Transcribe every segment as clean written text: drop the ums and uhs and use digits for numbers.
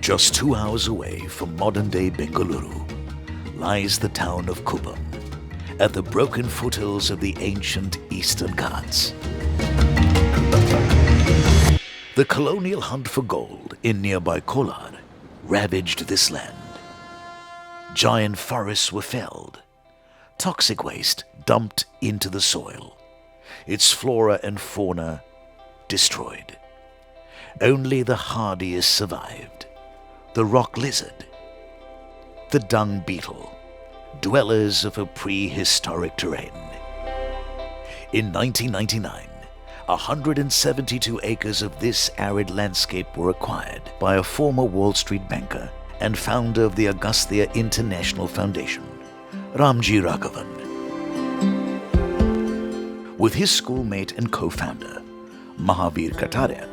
Just 2 hours away from modern-day Bengaluru lies the town of Kuppam, at the broken foothills of the ancient Eastern Ghats. The colonial hunt for gold in nearby Kolar ravaged this land. Giant forests were felled, toxic waste dumped into the soil, its flora and fauna destroyed. Only the hardiest survived. The rock lizard, the dung beetle, dwellers of a prehistoric terrain. In 1999, 172 acres of this arid landscape were acquired by a former Wall Street banker and founder of the Agastya International Foundation, Ramji Raghavan. With his schoolmate and co-founder, Mahavir Kataria,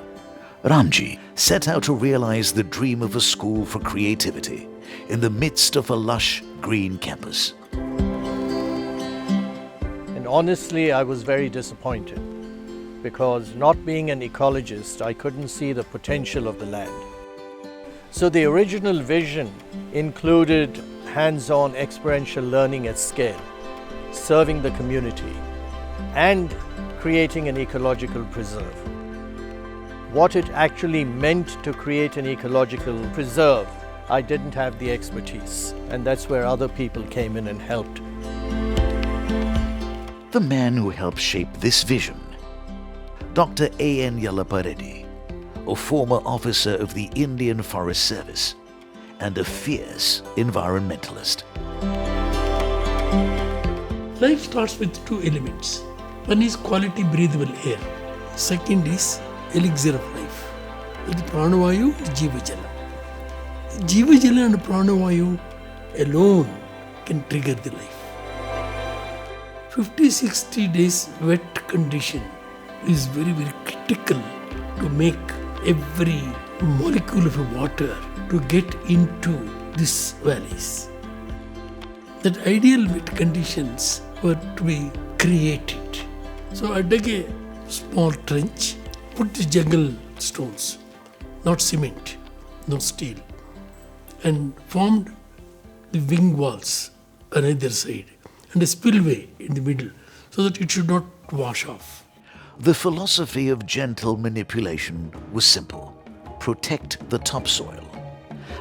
Ramji set out to realize the dream of a school for creativity in the midst of a lush green campus. And honestly, I was very disappointed because not being an ecologist, I couldn't see the potential of the land. So the original vision included hands-on experiential learning at scale, serving the community, and creating an ecological preserve. What it actually meant to create an ecological preserve, I didn't have the expertise, and that's where other people came in and helped. The man who helped shape this vision, Dr. A.N. Yallappa Reddy, a former officer of the Indian Forest Service and a fierce environmentalist. Life starts with two elements. One is quality breathable air. Second is elixir of life. The pranavayu, jiva jala. Jiva jala and pranavayu alone can trigger the life. 50-60 days wet condition is very, very critical to make every molecule of water to get into these valleys. That ideal wet conditions were to be created. So I dug a small trench, put the jungle stones, not cement, not steel, and formed the wing walls on either side and a spillway in the middle so that it should not wash off. The philosophy of gentle manipulation was simple. Protect the topsoil,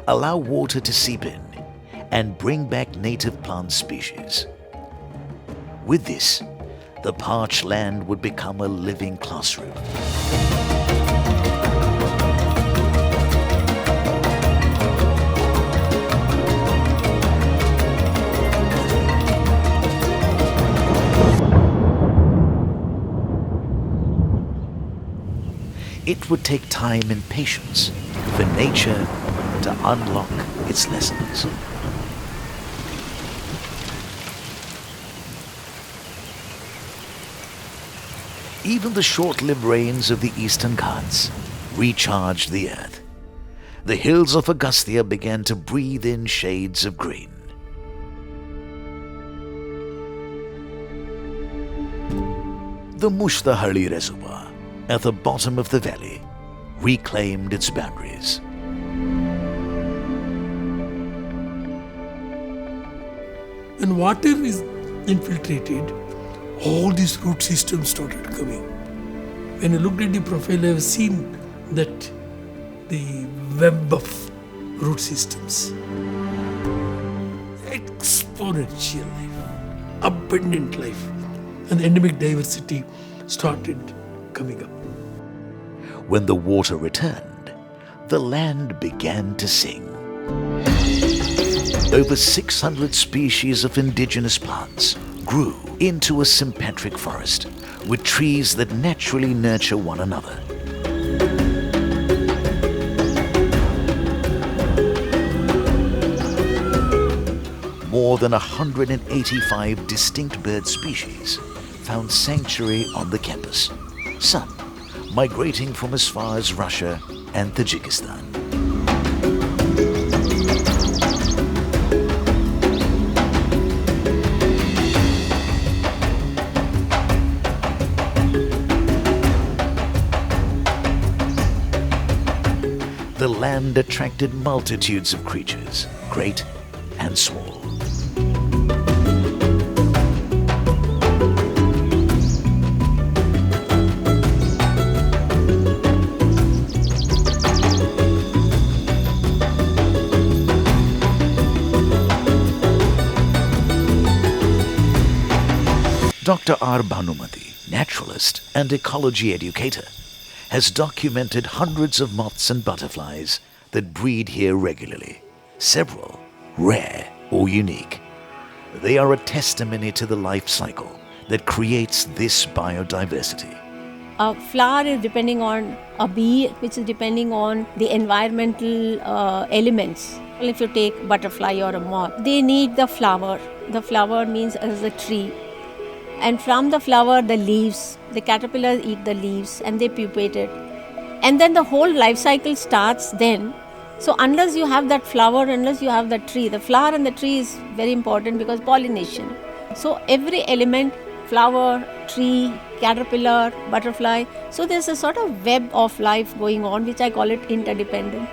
allow water to seep in, and bring back native plant species. With this, the parched land would become a living classroom. It would take time and patience for nature to unlock its lessons. Even the short-lived rains of the Eastern Ghats recharged the earth. The hills of Agastya began to breathe in shades of green. The Mushtahali Reservoir, at the bottom of the valley, reclaimed its boundaries. When water is infiltrated, all these root systems started coming. When I looked at the profile, I have seen that the web of root systems. Exponential life, abundant life, and endemic diversity started coming up. When the water returned, the land began to sing. Over 600 species of indigenous plants grew into a sympatric forest with trees that naturally nurture one another. More than 185 distinct bird species found sanctuary on the campus, some migrating from as far as Russia and Tajikistan. The land attracted multitudes of creatures, great and small. Dr. R. Bhanumati, naturalist and ecology educator, has documented hundreds of moths and butterflies that breed here regularly, several rare or unique. They are a testimony to the life cycle that creates this biodiversity. A flower is depending on a bee, which is depending on the environmental elements. If you take butterfly or a moth, they need the flower. The flower means as a tree. And from the flower, the leaves, the caterpillars eat the leaves and they pupate it. And then the whole life cycle starts then. So unless you have that flower, unless you have that tree, the flower and the tree is very important because pollination. So every element, flower, tree, caterpillar, butterfly, so there's a sort of web of life going on, which I call it interdependent.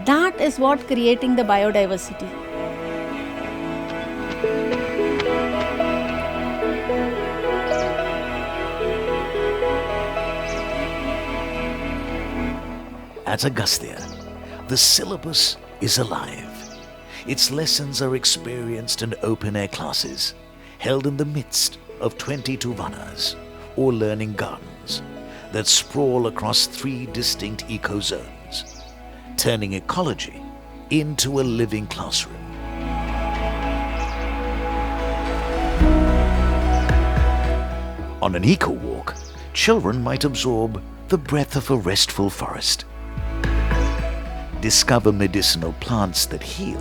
That is what creating the biodiversity. At Agastya, the syllabus is alive. Its lessons are experienced in open-air classes held in the midst of 22 vanas, or learning gardens, that sprawl across 3 distinct eco-zones, turning ecology into a living classroom. On an eco-walk, children might absorb the breath of a restful forest, discover medicinal plants that heal,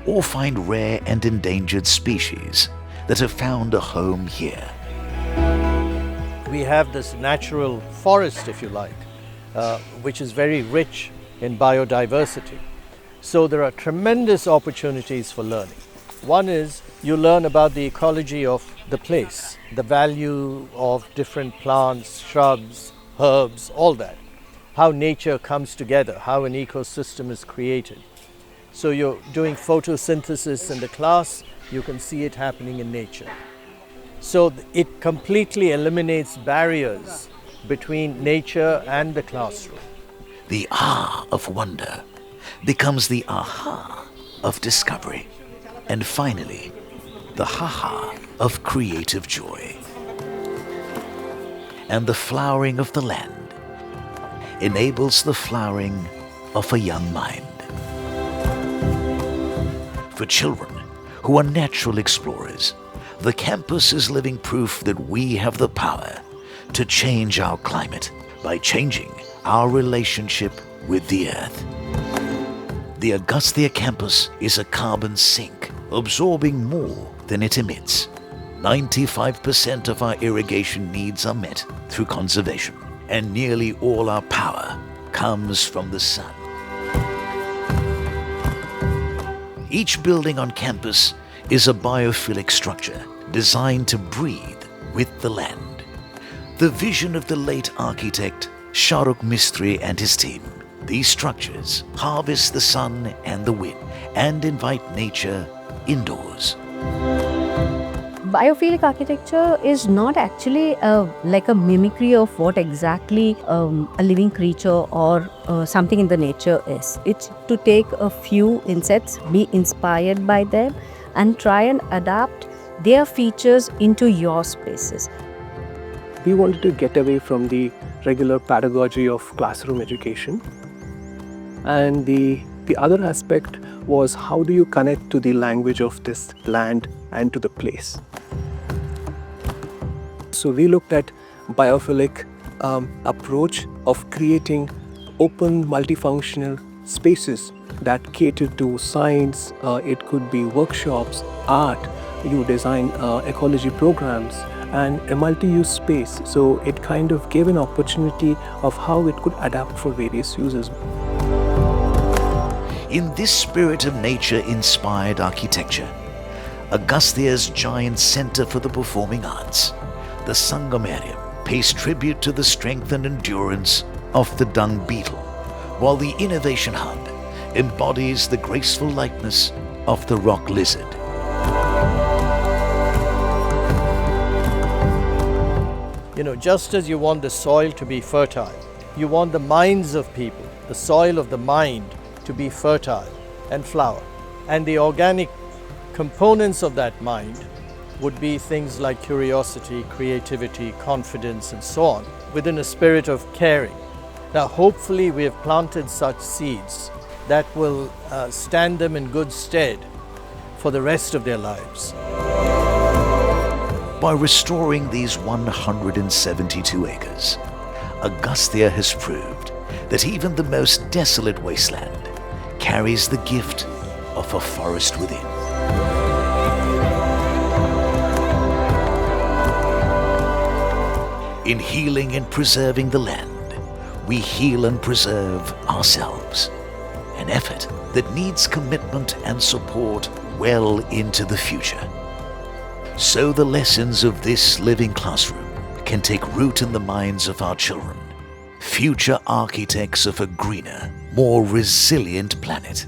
or find rare and endangered species that have found a home here. We have this natural forest, if you like, which is very rich in biodiversity. So there are tremendous opportunities for learning. One is you learn about the ecology of the place, the value of different plants, shrubs, herbs, all that. How nature comes together, how an ecosystem is created. So you're doing photosynthesis in the class, you can see it happening in nature. So it completely eliminates barriers between nature and the classroom. The ah of wonder becomes the aha of discovery. And finally, the ha-ha of creative joy. And the flowering of the land enables the flowering of a young mind. For children who are natural explorers, the campus is living proof that we have the power to change our climate by changing our relationship with the earth. The Agastya campus is a carbon sink, absorbing more than it emits. 95% of our irrigation needs are met through conservation, and nearly all our power comes from the sun. Each building on campus is a biophilic structure designed to breathe with the land. The vision of the late architect Shahrukh Mistry and his team. These structures harvest the sun and the wind and invite nature indoors. Biophilic architecture is not actually like a mimicry of what exactly a living creature or something in the nature is. It's to take a few insects, be inspired by them, and try and adapt their features into your spaces. We wanted to get away from the regular pedagogy of classroom education. And the other aspect was, how do you connect to the language of this land and to the place? So we looked at biophilic approach of creating open multifunctional spaces that cater to science. It could be workshops, art. You design ecology programs and a multi-use space. So it kind of gave an opportunity of how it could adapt for various uses. In this spirit of nature-inspired architecture, Agastya's giant center for the performing arts, the Sangamarium, pays tribute to the strength and endurance of the dung beetle, while the Innovation Hub embodies the graceful likeness of the rock lizard. Just as you want the soil to be fertile, you want the minds of people, the soil of the mind, to be fertile and flower. And the organic components of that mind would be things like curiosity, creativity, confidence, and so on, within a spirit of caring. Now, hopefully, we have planted such seeds that will stand them in good stead for the rest of their lives. By restoring these 172 acres, Agastya has proved that even the most desolate wasteland carries the gift of a forest within. In healing and preserving the land, we heal and preserve ourselves, an effort that needs commitment and support well into the future. So the lessons of this living classroom can take root in the minds of our children, future architects of a greener, more resilient planet.